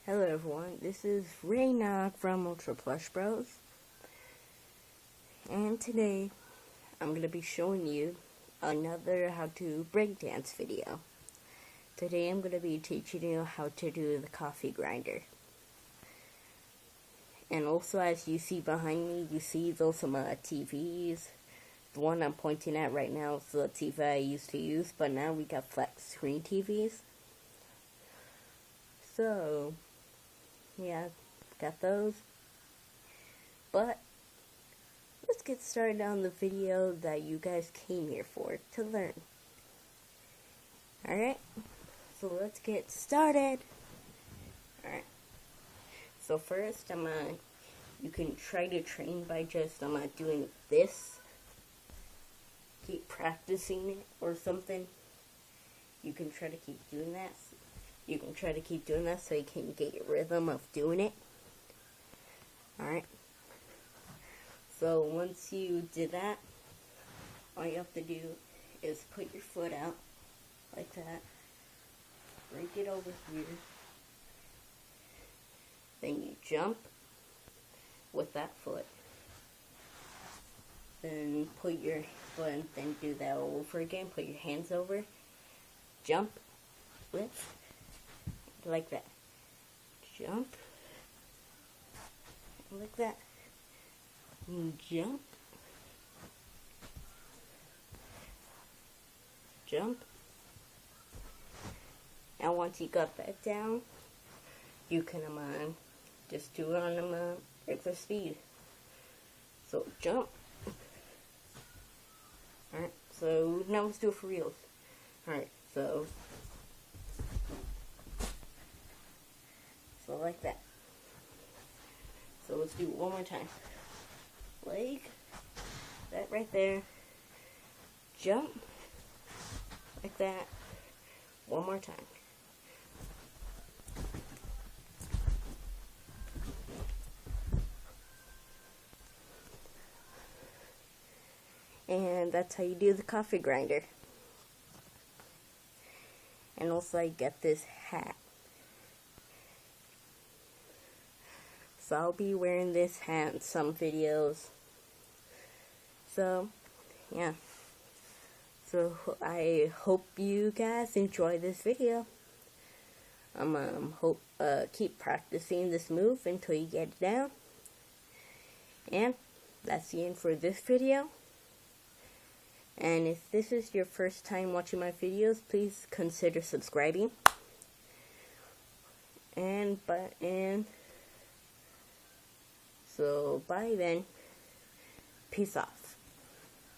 Hello everyone, this is Raynog from Ultra Plush Bros, and today I'm going to be showing you another how to breakdance video. Today I'm going to be teaching you how to do the coffee grinder. And also, as you see behind me, you see those some TVs. The one I'm pointing at right now is the TV I used to use, but now we got flat screen TVs. So yeah, got those. But let's get started on the video that you guys came here for, to learn. Alright, so let's get started. Alright, so first you can try to train by just doing this. Keep practicing it or something. You can try to keep doing that. You can try to keep doing that so you can get your rhythm of doing it. Alright. So once you did that, all you have to do is put your foot out like that. Break it over here. Then you jump with that foot. Then put your foot, then do that over again. Put your hands over. Jump. Lift. Like that. Jump. Like that. Jump. Jump. Now once you got that down, you can just do it on regular speed. So jump. Alright, so now let's do it for reals. Alright, so like that. So let's do it one more time. Leg, that right there. Jump, like that. One more time. And that's how you do the coffee grinder. And also I get this hat. So I'll be wearing this hat in some videos. So, yeah. So I hope you guys enjoy this video. Keep practicing this move until you get it down. And that's the end for this video. And if this is your first time watching my videos, please consider subscribing. So bye then. Peace off.